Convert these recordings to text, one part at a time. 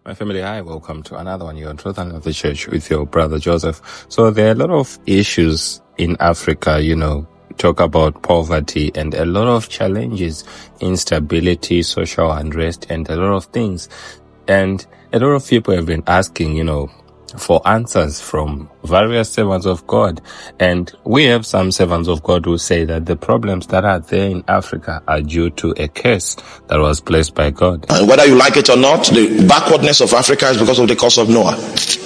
My family, hi, welcome to another one here on Truth and Love the Church with your brother Joseph. So there are a lot of issues in Africa, talk about poverty and a lot of challenges, instability, social unrest, and a lot of things. And a lot of people have been asking, for answers from various servants of God. And we have some servants of God who say that the problems that are there in Africa are due to a curse that was placed by God. And whether you like it or not, the backwardness of Africa is because of the curse of Noah.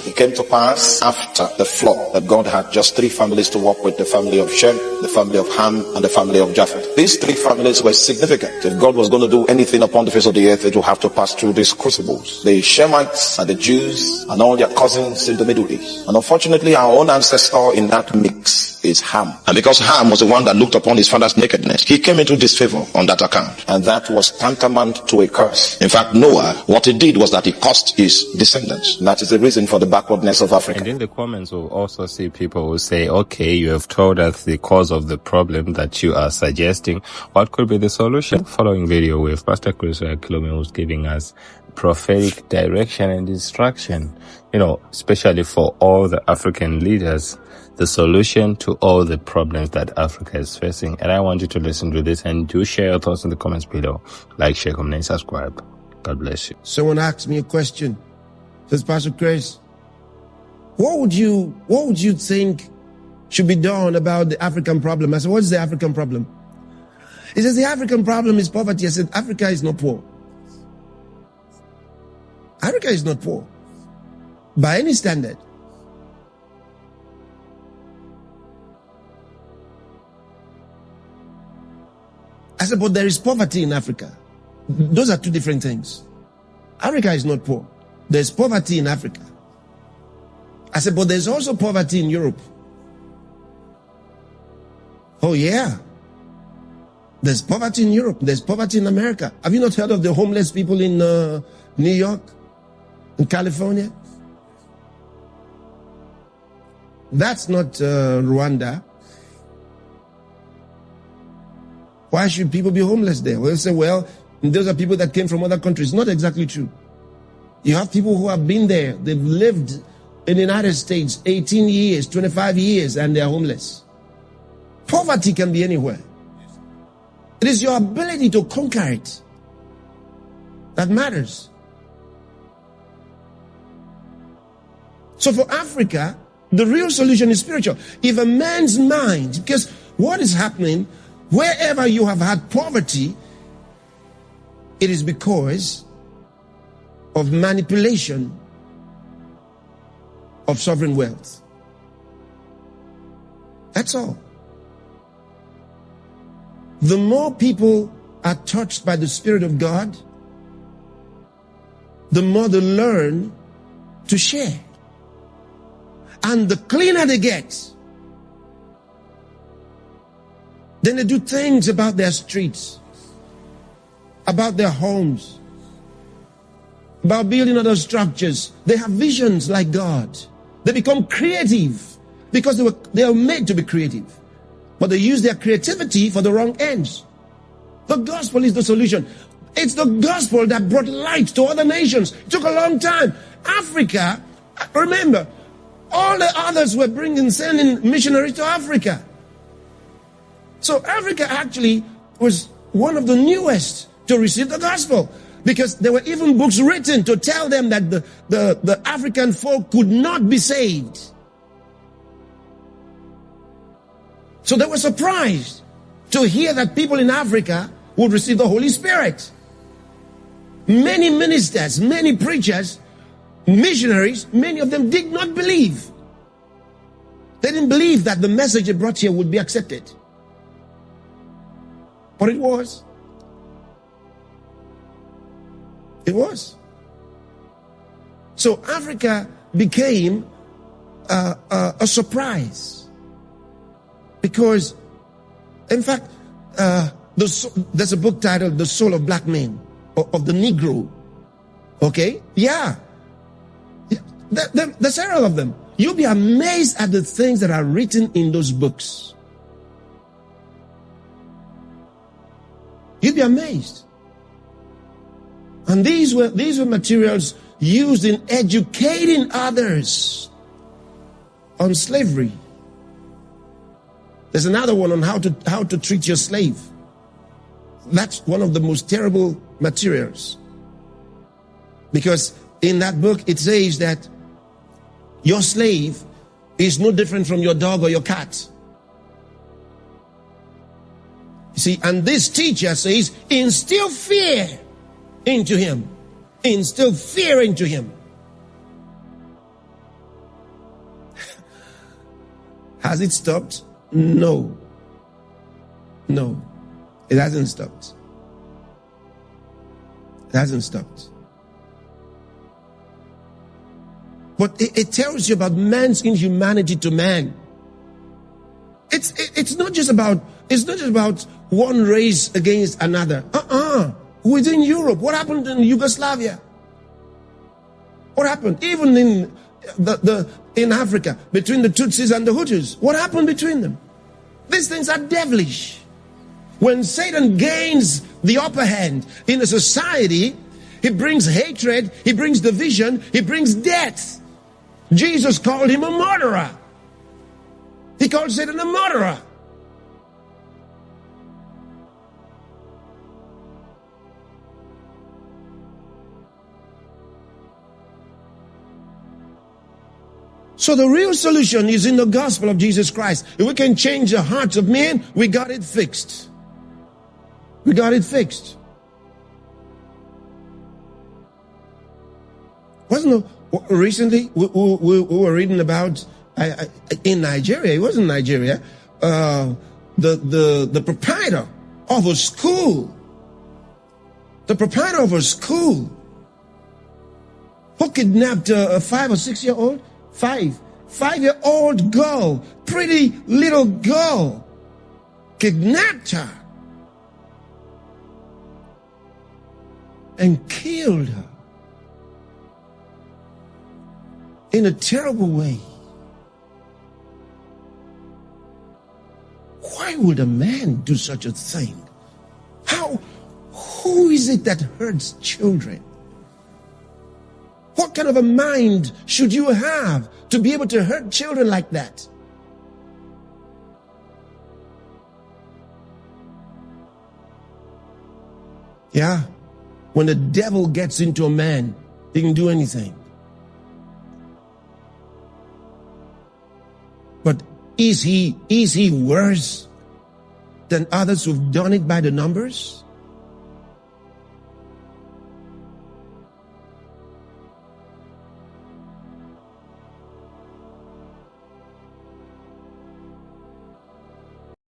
It came to pass after the flood that God had just three families to work with: the family of Shem, the family of Ham, and the family of Japheth. These three families were significant. If God was going to do anything upon the face of the earth, it would have to pass through these crucibles. The Shemites and the Jews and all their cousins in the Middle East. And unfortunately, our own ancestor in that mix is Ham. And because Ham was the one that looked upon his father's nakedness, he came into disfavor on that account. And that was tantamount to a curse. In fact, Noah, what he did was that he cursed his descendants. And that is the reason for the backwardness of Africa. And in the comments, we'll also see people who say, okay, you have told us the cause of the problem that you are suggesting. What could be the solution? The following video with Pastor Chris Kilome, who's giving us prophetic direction and instruction, especially for all the African leaders, the solution to all the problems that Africa is facing. And I want you to listen to this and do share your thoughts in the comments below. Like, share, comment, and subscribe. God bless you. Someone asked me a question. Says, Pastor Chris, what would you think should be done about the African problem? I said, what is the African problem? He says, the African problem is poverty. I said, Africa is not poor. Africa is not poor by any standard. I said, but there is poverty in Africa. Those are two different things. Africa is not poor. There's poverty in Africa. I said, but there's also poverty in Europe. Oh yeah. There's poverty in Europe. There's poverty in America. Have you not heard of the homeless people in New York, in California? That's not Rwanda. Why should people be homeless there? Well, say, well, those are people that came from other countries. Not exactly true. You have people who have been there. They've lived in the United States 18 years, 25 years, and they're homeless. Poverty can be anywhere. It is your ability to conquer it that matters. So for Africa, the real solution is spiritual. If a man's mind, because what is happening, wherever you have had poverty, it is because of manipulation of sovereign wealth. That's all. The more people are touched by the Spirit of God, the more they learn to share. And the cleaner they get, then they do things about their streets, about their homes, about building other structures. They have visions like God. They become creative because they are made to be creative. But they use their creativity for the wrong ends. The gospel is the solution. It's the gospel that brought light to other nations. It took a long time. Africa, remember, all the others were sending missionaries to Africa. So Africa actually was one of the newest to receive the gospel, because there were even books written to tell them that the African folk could not be saved. So they were surprised to hear that people in Africa would receive the Holy Spirit. Many ministers, many preachers, missionaries, many of them did not believe. They didn't believe that the message they brought here would be accepted. But it was. It was. So Africa became a surprise. Because, in fact, there's a book titled The Soul of Black Men, of the Negro. Okay? Yeah. There's several of them. You'll be amazed at the things that are written in those books. You'll be amazed. And these were materials, used in educating others on slavery. There's another one on how to treat your slave. That's one of the most terrible materials. Because in that book it says that your slave is no different from your dog or your cat. You see, and this teacher says, instill fear into him. Instill fear into him. Has it stopped? No. No. It hasn't stopped. It hasn't stopped. But it tells you about man's inhumanity to man. It's not just about one race against another. Within Europe, what happened in Yugoslavia? What happened? Even in Africa, between the Tutsis and the Hutus, what happened between them? These things are devilish. When Satan gains the upper hand in a society, he brings hatred, he brings division, he brings death. Jesus called him a murderer. He called Satan a murderer. So the real solution is in the gospel of Jesus Christ. If we can change the hearts of men, we got it fixed. We got it fixed. Recently we were reading about in Nigeria. It wasn't Nigeria. The proprietor of a school. The proprietor of a school who kidnapped a 5 or 6 year old. 5-year-old girl, pretty little girl, kidnapped her and killed her in a terrible way. Why would a man do such a thing? Who is it that hurts children? What kind of a mind should you have to be able to hurt children like that? Yeah, when the devil gets into a man, he can do anything. But is he worse than others who've done it by the numbers?